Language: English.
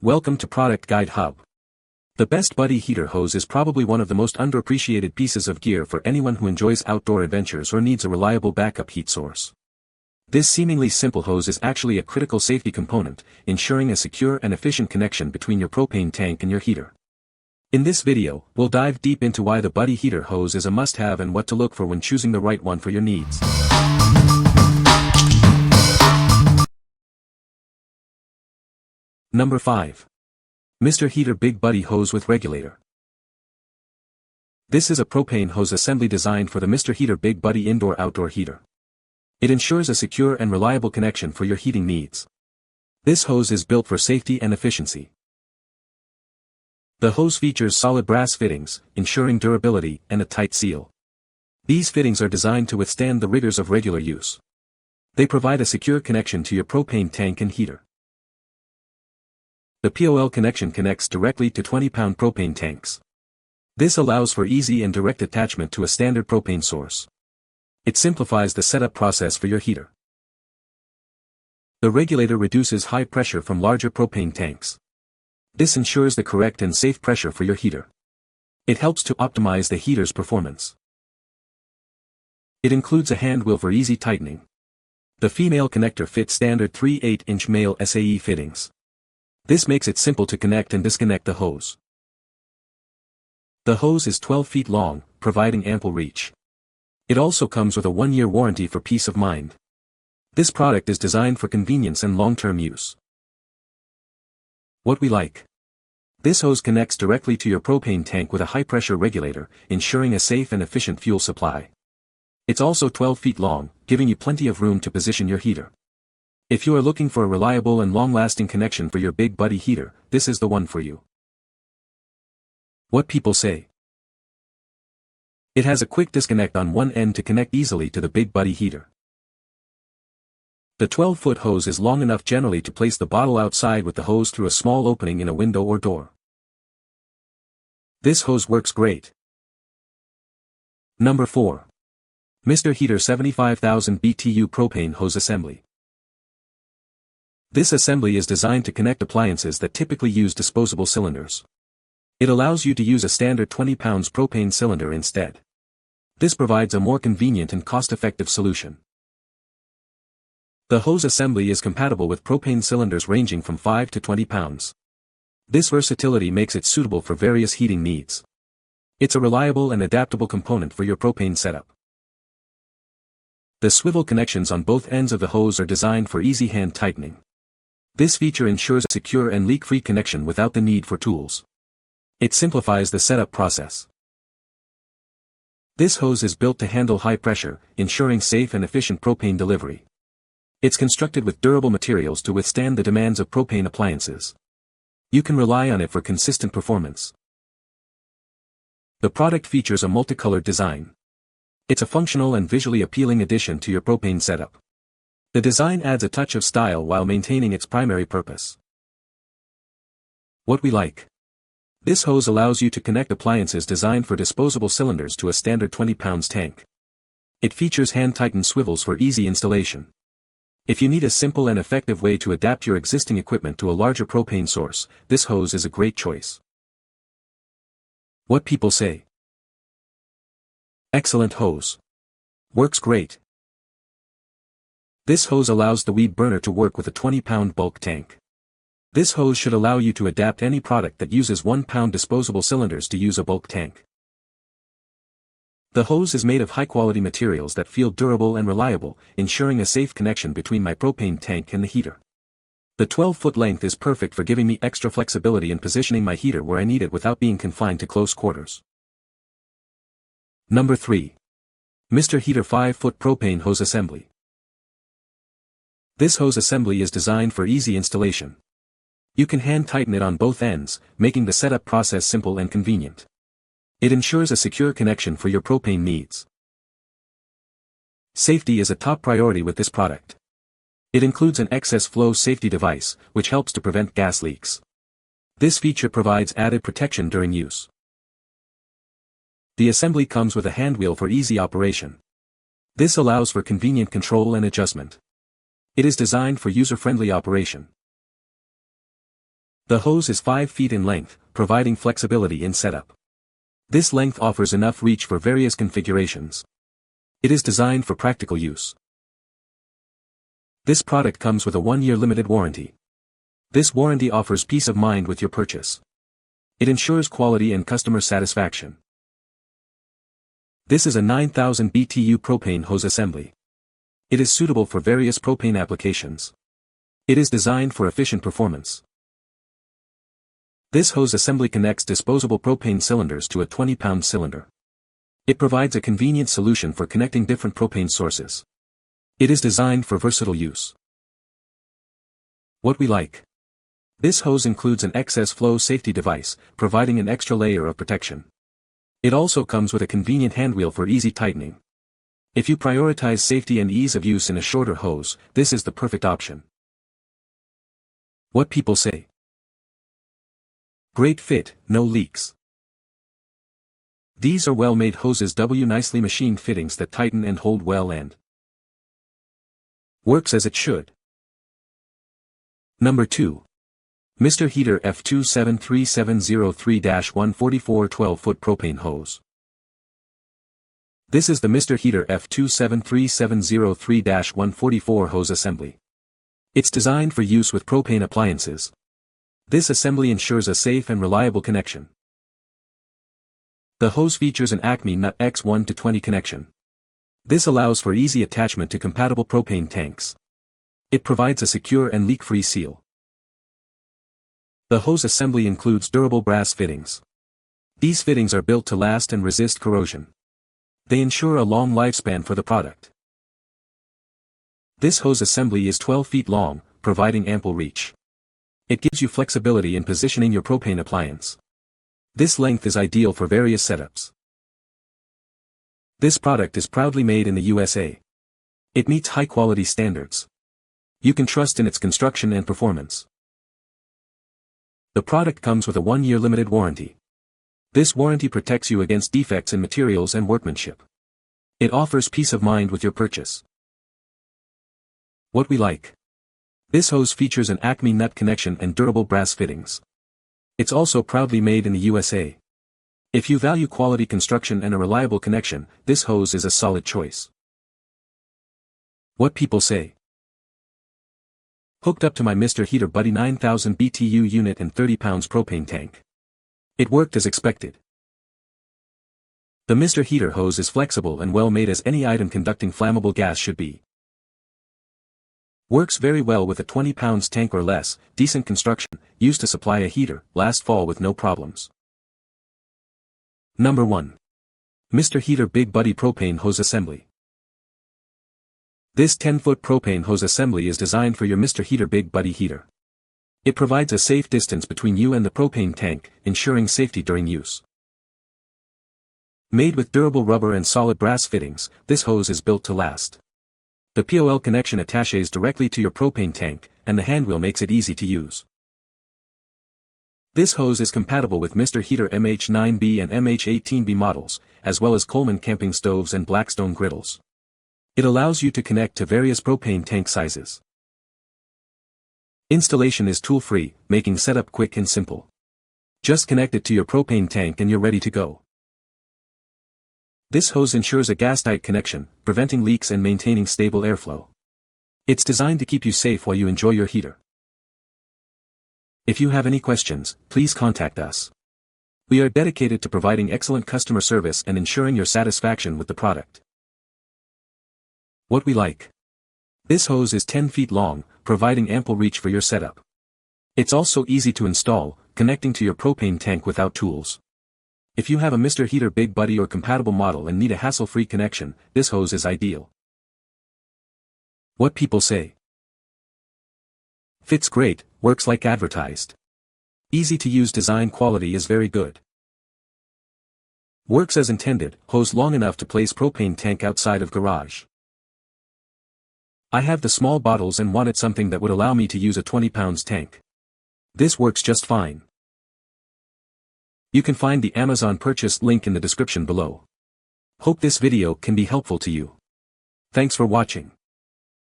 Welcome to Product Guide Hub. The Best Buddy Heater Hose is probably one of the most underappreciated pieces of gear for anyone who enjoys outdoor adventures or needs a reliable backup heat source. This seemingly simple hose is actually a critical safety component, ensuring a secure and efficient connection between your propane tank and your heater. In this video, we'll dive deep into why the Buddy Heater Hose is a must-have and what to look for when choosing the right one for your needs. Number 5. Mr. Heater Big Buddy Hose with Regulator. This is a propane hose assembly designed for the Mr. Heater Big Buddy Indoor-Outdoor Heater. It ensures a secure and reliable connection for your heating needs. This hose is built for safety and efficiency. The hose features solid brass fittings, ensuring durability and a tight seal. These fittings are designed to withstand the rigors of regular use. They provide a secure connection to your propane tank and heater. The POL connection connects directly to 20-pound propane tanks. This allows for easy and direct attachment to a standard propane source. It simplifies the setup process for your heater. The regulator reduces high pressure from larger propane tanks. This ensures the correct and safe pressure for your heater. It helps to optimize the heater's performance. It includes a hand wheel for easy tightening. The female connector fits standard 3/8-inch male SAE fittings. This makes it simple to connect and disconnect the hose. The hose is 12 feet long, providing ample reach. It also comes with a 1-year warranty for peace of mind. This product is designed for convenience and long-term use. What we like. This hose connects directly to your propane tank with a high-pressure regulator, ensuring a safe and efficient fuel supply. It's also 12 feet long, giving you plenty of room to position your heater. If you are looking for a reliable and long-lasting connection for your Big Buddy heater, this is the one for you. What people say. It has a quick disconnect on one end to connect easily to the Big Buddy heater. The 12-foot hose is long enough generally to place the bottle outside with the hose through a small opening in a window or door. This hose works great. Number 4. Mr. Heater 75,000 BTU Propane Hose Assembly. This assembly is designed to connect appliances that typically use disposable cylinders. It allows you to use a standard 20 pounds propane cylinder instead. This provides a more convenient and cost-effective solution. The hose assembly is compatible with propane cylinders ranging from 5 to 20 pounds. This versatility makes it suitable for various heating needs. It's a reliable and adaptable component for your propane setup. The swivel connections on both ends of the hose are designed for easy hand tightening. This feature ensures a secure and leak-free connection without the need for tools. It simplifies the setup process. This hose is built to handle high pressure, ensuring safe and efficient propane delivery. It's constructed with durable materials to withstand the demands of propane appliances. You can rely on it for consistent performance. The product features a multicolored design. It's a functional and visually appealing addition to your propane setup. The design adds a touch of style while maintaining its primary purpose. What we like. This hose allows you to connect appliances designed for disposable cylinders to a standard 20 pounds tank. It features hand-tightened swivels for easy installation. If you need a simple and effective way to adapt your existing equipment to a larger propane source, this hose is a great choice. What people say. Excellent hose. Works great. This hose allows the weed burner to work with a 20-pound bulk tank. This hose should allow you to adapt any product that uses 1-pound disposable cylinders to use a bulk tank. The hose is made of high-quality materials that feel durable and reliable, ensuring a safe connection between my propane tank and the heater. The 12-foot length is perfect for giving me extra flexibility in positioning my heater where I need it without being confined to close quarters. Number 3. Mr. Heater 5-foot Propane Hose Assembly. This hose assembly is designed for easy installation. You can hand tighten it on both ends, making the setup process simple and convenient. It ensures a secure connection for your propane needs. Safety is a top priority with this product. It includes an excess flow safety device, which helps to prevent gas leaks. This feature provides added protection during use. The assembly comes with a hand wheel for easy operation. This allows for convenient control and adjustment. It is designed for user-friendly operation. The hose is 5 feet in length, providing flexibility in setup. This length offers enough reach for various configurations. It is designed for practical use. This product comes with a 1-year limited warranty. This warranty offers peace of mind with your purchase. It ensures quality and customer satisfaction. This is a 9000 BTU propane hose assembly. It is suitable for various propane applications. It is designed for efficient performance. This hose assembly connects disposable propane cylinders to a 20-pound cylinder. It provides a convenient solution for connecting different propane sources. It is designed for versatile use. What we like. This hose includes an excess flow safety device, providing an extra layer of protection. It also comes with a convenient handwheel for easy tightening. If you prioritize safety and ease of use in a shorter hose, this is the perfect option. What people say. Great fit, no leaks. These are well-made hoses nicely machined fittings that tighten and hold well and works as it should. Number 2. Mr. Heater F27370-3-144 12-foot propane hose. This is the Mr. Heater F27370-3-144 hose assembly. It's designed for use with propane appliances. This assembly ensures a safe and reliable connection. The hose features an Acme nut X1 to 20 connection. This allows for easy attachment to compatible propane tanks. It provides a secure and leak-free seal. The hose assembly includes durable brass fittings. These fittings are built to last and resist corrosion. They ensure a long lifespan for the product. This hose assembly is 12 feet long, providing ample reach. It gives you flexibility in positioning your propane appliance. This length is ideal for various setups. This product is proudly made in the USA. It meets high-quality standards. You can trust in its construction and performance. The product comes with a 1-year limited warranty. This warranty protects you against defects in materials and workmanship. It offers peace of mind with your purchase. What we like. This hose features an Acme nut connection and durable brass fittings. It's also proudly made in the USA. If you value quality construction and a reliable connection, this hose is a solid choice. What people say. Hooked up to my Mr. Heater Buddy 9000 BTU unit and 30 pounds propane tank. It worked as expected. The Mr. Heater hose is flexible and well made as any item conducting flammable gas should be. Works very well with a 20 pounds tank or less, decent construction, used to supply a heater, last fall with no problems. Number 1. Mr. Heater Big Buddy Propane Hose Assembly. This 10-foot propane hose assembly is designed for your Mr. Heater Big Buddy heater. It provides a safe distance between you and the propane tank, ensuring safety during use. Made with durable rubber and solid brass fittings, this hose is built to last. The POL connection attaches directly to your propane tank, and the handwheel makes it easy to use. This hose is compatible with Mr. Heater MH9B and MH18B models, as well as Coleman camping stoves and Blackstone griddles. It allows you to connect to various propane tank sizes. Installation is tool-free, making setup quick and simple. Just connect it to your propane tank and you're ready to go. This hose ensures a gas-tight connection, preventing leaks and maintaining stable airflow. It's designed to keep you safe while you enjoy your heater. If you have any questions, please contact us. We are dedicated to providing excellent customer service and ensuring your satisfaction with the product. What we like. This hose is 10 feet long, providing ample reach for your setup. It's also easy to install, connecting to your propane tank without tools. If you have a Mr. Heater Big Buddy or compatible model and need a hassle-free connection, this hose is ideal. What people say. Fits great, works like advertised. Easy to use, design quality is very good. Works as intended, hose long enough to place propane tank outside of garage. I have the small bottles and wanted something that would allow me to use a 20 pounds tank. This works just fine. You can find the Amazon purchase link in the description below. Hope this video can be helpful to you. Thanks for watching.